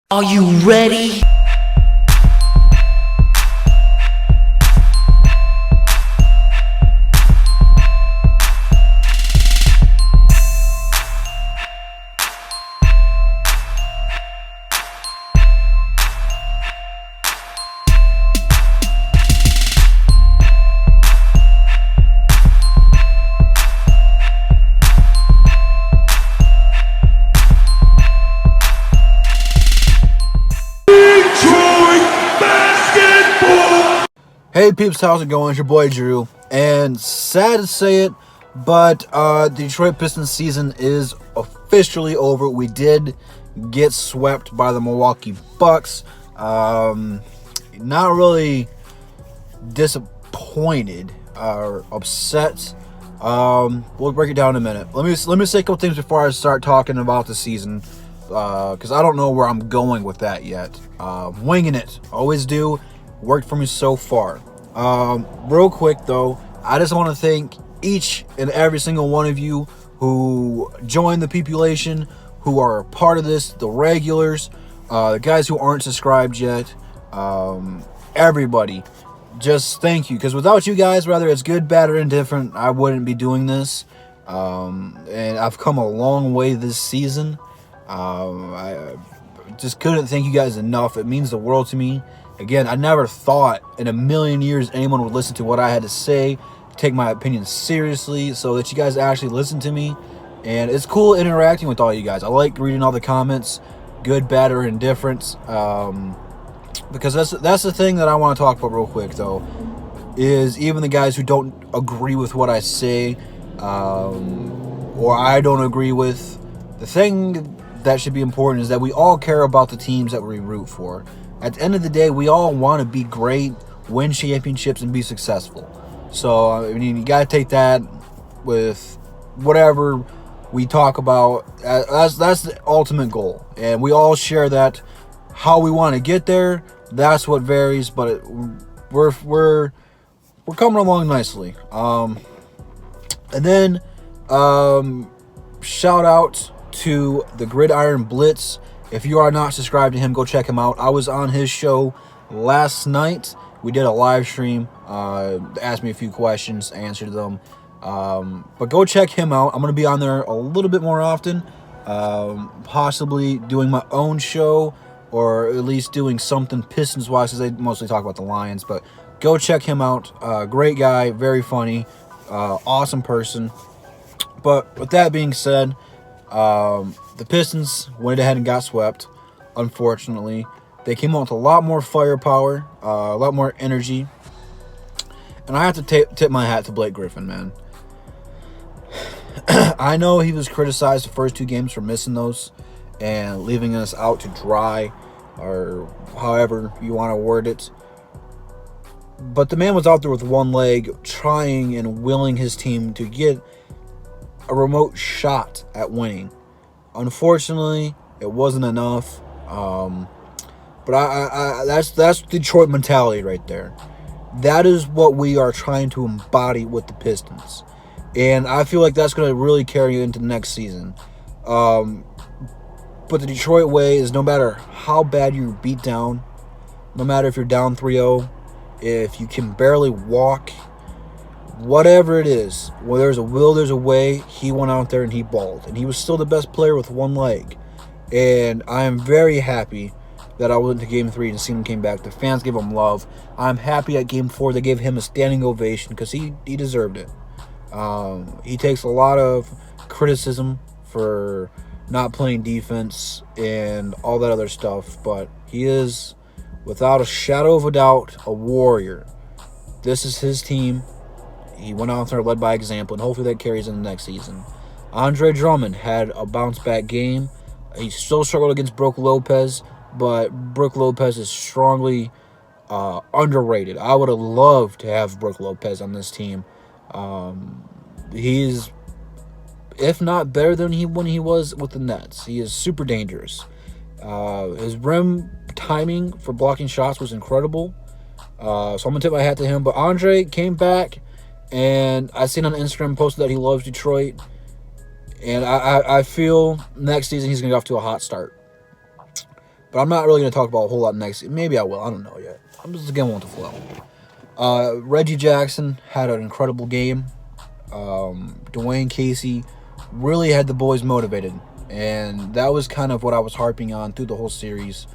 Are you ready? Hey peeps, how's it going? It's your boy Drew, and sad to say it, but the Detroit Pistons season is officially over. We did get swept by the Milwaukee Bucks. Not really disappointed or upset. We'll break it down in a minute. Let me say a couple things before I start talking about the season, because I don't know where I'm going with that yet. Winging it, always do. Worked for me so far. Real quick though, I just want to thank each and every single one of you who joined the population, who are a part of this, the regulars, the guys who aren't subscribed yet, everybody. Just thank you, because without you guys, whether it's good, bad, or indifferent, I wouldn't be doing this. And I've come a long way this season. I just couldn't thank you guys enough. It means the world to me. Again, I never thought in a million years anyone would listen to what I had to say, take my opinion seriously, so that you guys actually listen to me. And it's cool interacting with all you guys. I like reading all the comments, good, bad, or indifferent. Because that's the thing that I want to talk about real quick, though, is even the guys who don't agree with what I say, or I don't agree with, the thing that should be important is that we all care about the teams that we root for. At the end of the day, we all want to be great, win championships, and be successful. So, I mean, you got to take that with whatever we talk about. That's the ultimate goal. And we all share that. How we want to get there, that's what varies. But we're coming along nicely. And then, shout out to the Gridiron Blitz. If you are not subscribed to him, go check him out. I was on his show last night. We did a live stream. Asked me a few questions, answered them. But go check him out. I'm going to be on there a little bit more often. Possibly doing my own show, or at least doing something Pistons-wise, because they mostly talk about the Lions. But go check him out. Great guy, very funny, awesome person. But with that being said, the Pistons went ahead and got swept, unfortunately. They came out with a lot more firepower, a lot more energy. And I have to tip my hat to Blake Griffin, man. I know he was criticized the first two games for missing those and leaving us out to dry, or however you want to word it. But the man was out there with one leg, trying and willing his team to get a remote shot at winning. Unfortunately, it wasn't enough. But that's Detroit mentality right there. That is what we are trying to embody with the Pistons, and I feel like that's going to really carry you into the next season. But the Detroit way is, no matter how bad you're beat down, no matter if you're down 3-0, if you can barely walk, whatever it is, where there's a will, there's a way. He went out there and he balled, and he was still the best player with one leg. And I am very happy that I went to Game 3 and seen him came back. The fans gave him love. I'm happy at Game 4 they gave him a standing ovation, because he deserved it. He takes a lot of criticism for not playing defense and all that other stuff, but he is, without a shadow of a doubt, a warrior. This is his team. He went out there, led by example, and hopefully that carries in the next season. Andre Drummond had a bounce-back game. He still struggled against Brook Lopez, but Brook Lopez is strongly underrated. I would have loved to have Brook Lopez on this team. He's, if not better than when he was with the Nets. He is super dangerous. His rim timing for blocking shots was incredible. So I'm going to tip my hat to him. But Andre came back, and I seen on Instagram posted that he loves Detroit. And I feel next season he's going to get off to a hot start. But I'm not really going to talk about a whole lot next. Maybe I will. I don't know yet. I'm just going with the flow. Reggie Jackson had an incredible game. Dwayne Casey really had the boys motivated. And that was kind of what I was harping on through the whole series,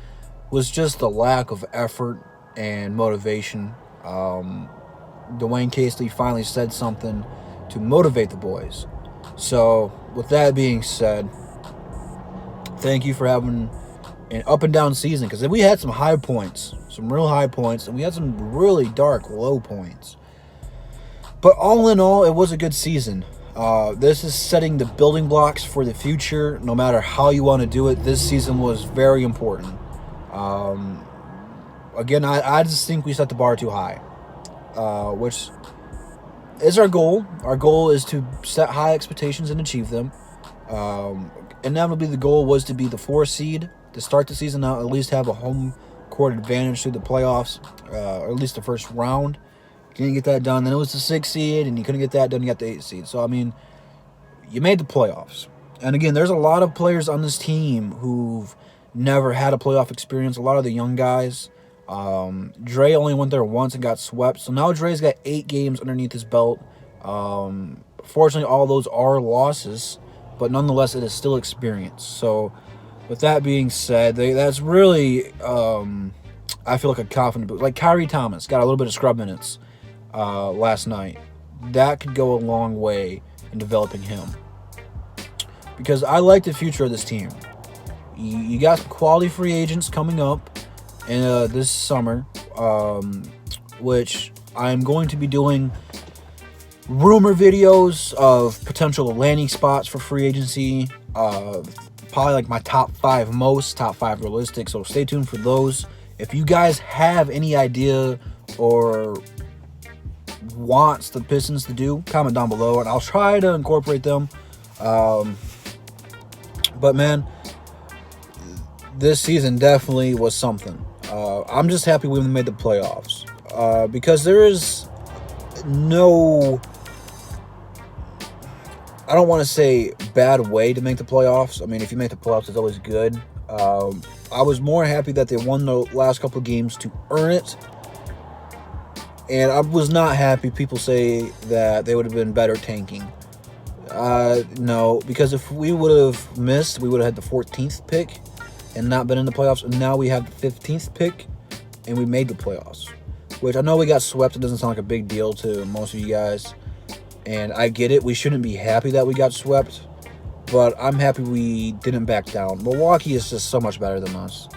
was just the lack of effort and motivation. Dwayne Casey finally said something to motivate the boys. So, with that being said, thank you for having an up and down season, because we had some high points, some real high points, and we had some really dark low points. But all in all, it was a good season. This is setting the building blocks for the future. No matter how you want to do it, this season was very important. Again, I just think we set the bar too high, which is our goal. Our goal is to set high expectations and achieve them. Inevitably, the goal was to be the 4 seed to start the season out, at least have a home court advantage through the playoffs, or at least the first round. You didn't get that done. Then it was the 6 seed, and you couldn't get that done. You got the 8 seed. So, I mean, you made the playoffs. And again, there's a lot of players on this team who've never had a playoff experience. A lot of the young guys. Dre only went there once and got swept. So now Dre's got 8 games underneath his belt. Fortunately, all those are losses, but nonetheless, it is still experience. So, with that being said, that's really, I feel like a confident boot. Like Kyrie Thomas got a little bit of scrub minutes last night. That could go a long way in developing him. Because I like the future of this team. You got some quality free agents coming up in this summer, which I'm going to be doing rumor videos of potential landing spots for free agency. Probably like my top 5 realistic. So stay tuned for those. If you guys have any idea or wants the Pistons to do, comment down below and I'll try to incorporate them. But man, this season definitely was something. I'm just happy we made the playoffs, because there is no, I don't want to say bad way to make the playoffs. I mean, if you make the playoffs, it's always good. I was more happy that they won the last couple of games to earn it. And I was not happy people say that they would have been better tanking. No, because if we would have missed, we would have had the 14th pick and not been in the playoffs. And now we have the 15th pick and we made the playoffs. Which I know we got swept. It doesn't sound like a big deal to most of you guys. And I get it. We shouldn't be happy that we got swept. But I'm happy we didn't back down. Milwaukee is just so much better than us.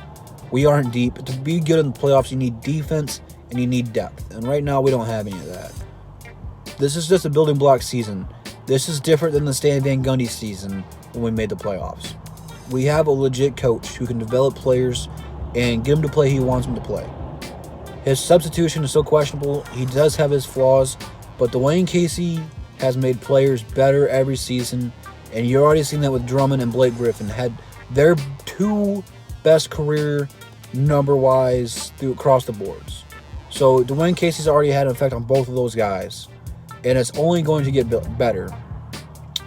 We aren't deep. To be good in the playoffs, you need defense and you need depth. And right now, we don't have any of that. This is just a building block season. This is different than the Stan Van Gundy season when we made the playoffs. We have a legit coach who can develop players and get them to play he wants them to play. His substitution is so questionable. He does have his flaws. But Dwayne Casey has made players better every season. And you're already seeing that with Drummond and Blake Griffin. Had their 2 best career number-wise across the boards. So Dwayne Casey's already had an effect on both of those guys. And it's only going to get better.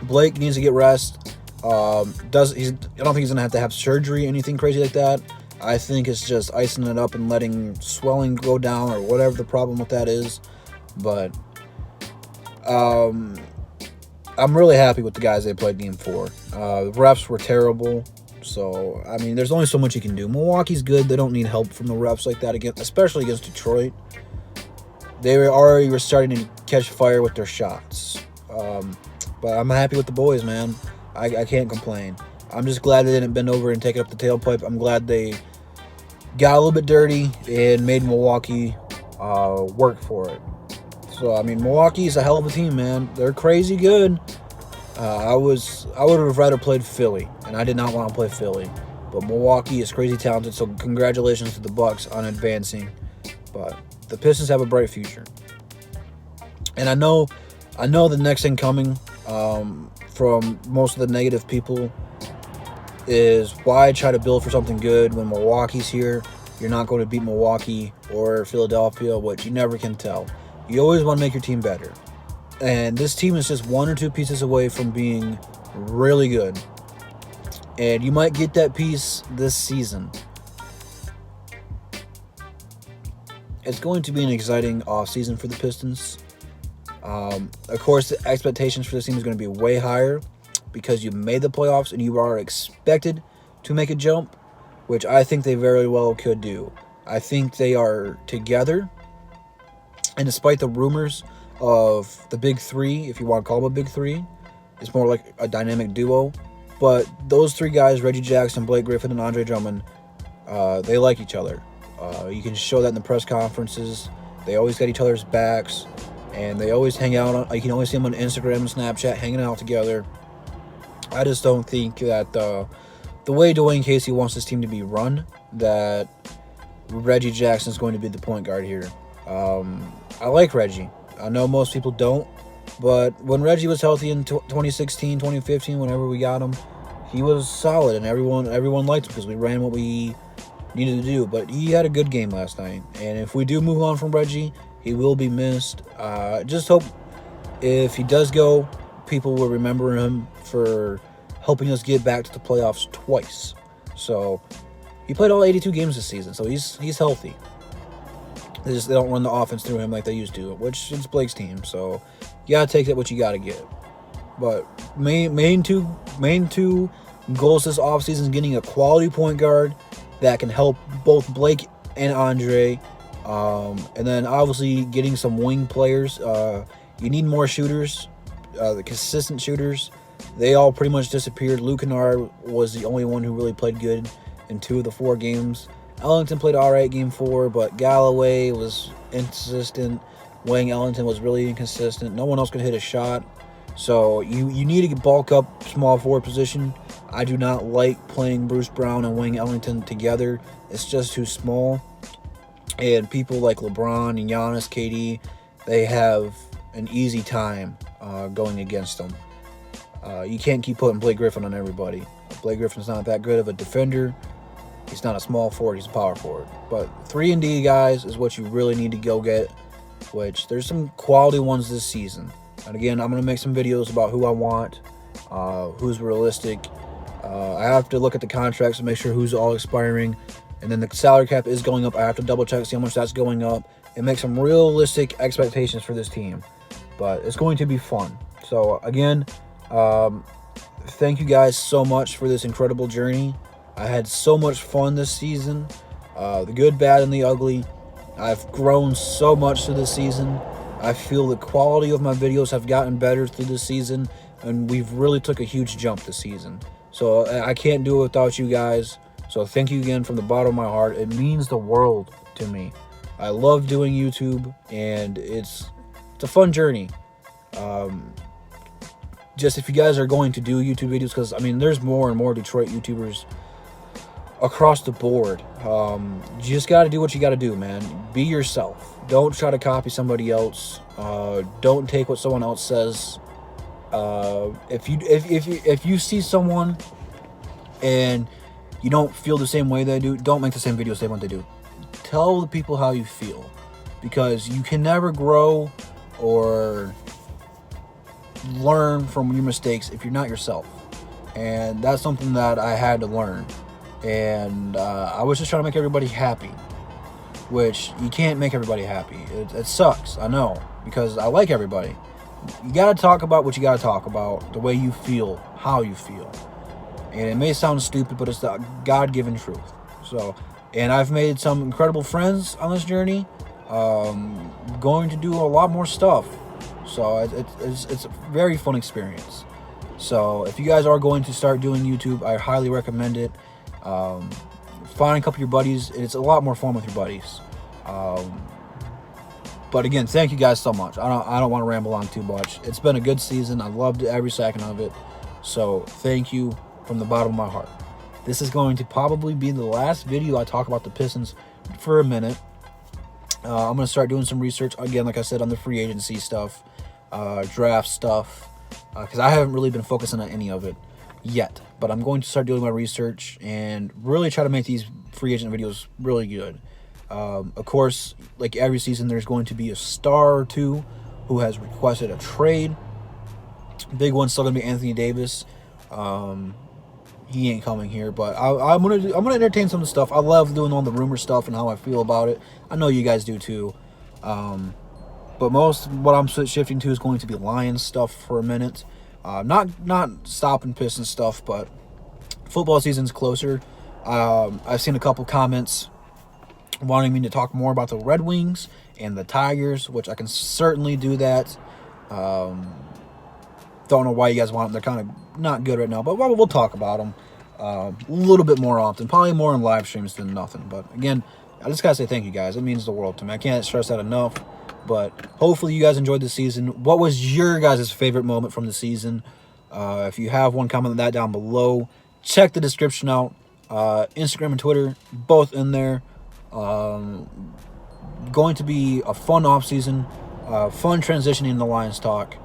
Blake needs to get rest. I don't think he's going to have surgery, anything crazy like that. I think it's just icing it up and letting swelling go down or whatever the problem with that is. But I'm really happy with the guys they played game 4. The refs were terrible. So, I mean, there's only so much you can do. Milwaukee's good. They don't need help from the refs like that, especially against Detroit. They were starting to catch fire with their shots. But I'm happy with the boys, man. I can't complain. I'm just glad they didn't bend over and take it up the tailpipe. I'm glad they got a little bit dirty and made Milwaukee work for it. So, I mean, Milwaukee's a hell of a team, man. They're crazy good. I would have rather played Philly, and I did not want to play Philly. But Milwaukee is crazy talented, so congratulations to the Bucks on advancing. But the Pistons have a bright future. And I know the next thing coming from most of the negative people is why try to build for something good when Milwaukee's here. You're not going to beat Milwaukee or Philadelphia, which you never can tell. You always want to make your team better. And this team is just 1 or 2 pieces away from being really good. And you might get that piece this season. it's going to be an exciting offseason for the Pistons. Of course, the expectations for this team is going to be way higher because you made the playoffs and you are expected to make a jump, which I think they very well could do. I think they are together, and despite the rumors of the big three, if you want to call them a big three, it's more like a dynamic duo. But those three guys, Reggie Jackson, Blake Griffin, and Andre Drummond, they like each other. You can show that in the press conferences. They always got each other's backs, and they always hang out. You can always see them on Instagram and Snapchat hanging out together. I just don't think that the way Dwayne Casey wants this team to be run, that Reggie Jackson is going to be the point guard here. I like Reggie. I know most people don't, but when Reggie was healthy in 2016, 2015, whenever we got him, he was solid, and everyone liked him because we ran what we needed to do. But he had a good game last night, and if we do move on from Reggie, he will be missed. Just hope if he does go, people will remember him for helping us get back to the playoffs twice. So he played all 82 games this season, so he's healthy. They don't run the offense through him like they used to, which is Blake's team. So you gotta take that what you gotta get. But main two goals this offseason is getting a quality point guard that can help both Blake and Andre, and then obviously getting some wing players. You need more shooters, the consistent shooters. They all pretty much disappeared. Luke Kennard was the only one who really played good in 2 of the 4 games. Ellington played all right game 4, but Galloway was inconsistent. Wayne Ellington was really inconsistent. No one else could hit a shot. So you need to bulk up small forward position. I do not like playing Bruce Brown and Wayne Ellington together. It's just too small. And people like LeBron and Giannis, KD, they have an easy time going against them. You can't keep putting Blake Griffin on everybody. Blake Griffin's not that good of a defender. He's not a small forward, he's a power forward. But 3-and-D guys is what you really need to go get, which there's some quality ones this season. And again, I'm going to make some videos about who I want, who's realistic. I have to look at the contracts and make sure who's all expiring. And then the salary cap is going up. I have to double check, see how much that's going up, and make some realistic expectations for this team. But it's going to be fun. So again, thank you guys so much for this incredible journey. I had so much fun this season, the good, bad, and the ugly. I've grown so much through this season. I feel the quality of my videos have gotten better through this season, and we've really took a huge jump this season. So I can't do it without you guys. So thank you again from the bottom of my heart. It means the world to me. I love doing YouTube, and it's a fun journey. Just if you guys are going to do YouTube videos, because I mean, there's more and more Detroit YouTubers across the board. You just got to do what you got to do, man. Be yourself. Don't try to copy somebody else. Don't take what someone else says. If you see someone and you don't feel the same way they do, don't make the same videos they want to do. Tell the people how you feel, because you can never grow or learn from your mistakes if you're not yourself. And that's something that I had to learn. And I was just trying to make everybody happy, which you can't make everybody happy. It sucks, I know, because I like everybody. You got to talk about what you got to talk about, the way you feel, how you feel. And it may sound stupid, but it's the God-given truth. So, and I've made some incredible friends on this journey. Going to do a lot more stuff. So it's a very fun experience. So if you guys are going to start doing YouTube, I highly recommend it. Find a couple of your buddies. It's a lot more fun with your buddies. But again, thank you guys so much. I don't want to ramble on too much. It's been a good season. I loved every second of it. So thank you from the bottom of my heart. This is going to probably be the last video I talk about the Pistons for a minute. I'm going to start doing some research, again, like I said, on the free agency stuff, draft stuff, because I haven't really been focusing on any of it yet. But I'm going to start doing my research and really try to make these free agent videos really good. Of course, like every season, there's going to be a star or two who has requested a trade. Big one's still going to be Anthony Davis. he ain't coming here. But I'm gonna entertain some of the stuff. I love doing all the rumor stuff and how I feel about it. I know you guys do too. But most what I'm shifting to is going to be Lions stuff for a minute. Not stopping Pistons stuff, but football season's closer. I've seen a couple comments wanting me to talk more about the Red Wings and the Tigers, which I can certainly do that. Don't know why you guys want them. They're kind of not good right now, but we'll talk about them a little bit more often. Probably more in live streams than nothing. But again, I just got to say thank you guys. It means the world to me. I can't stress that enough. But hopefully you guys enjoyed the season. What was your guys' favorite moment from the season? If you have one, comment that down below. Check the description out. Instagram and Twitter, both in there. Going to be a fun offseason. Fun transitioning in the Lions talk.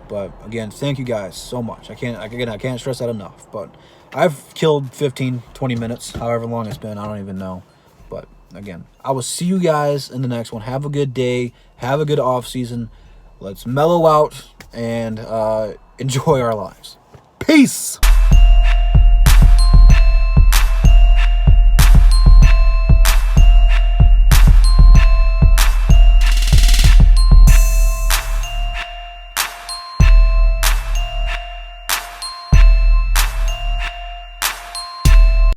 But again, thank you guys so much. I can't stress that enough. But I've killed 15, 20 minutes, however long it's been. I don't even know. But again, I will see you guys in the next one. Have a good day. Have a good off season. Let's mellow out and enjoy our lives. Peace.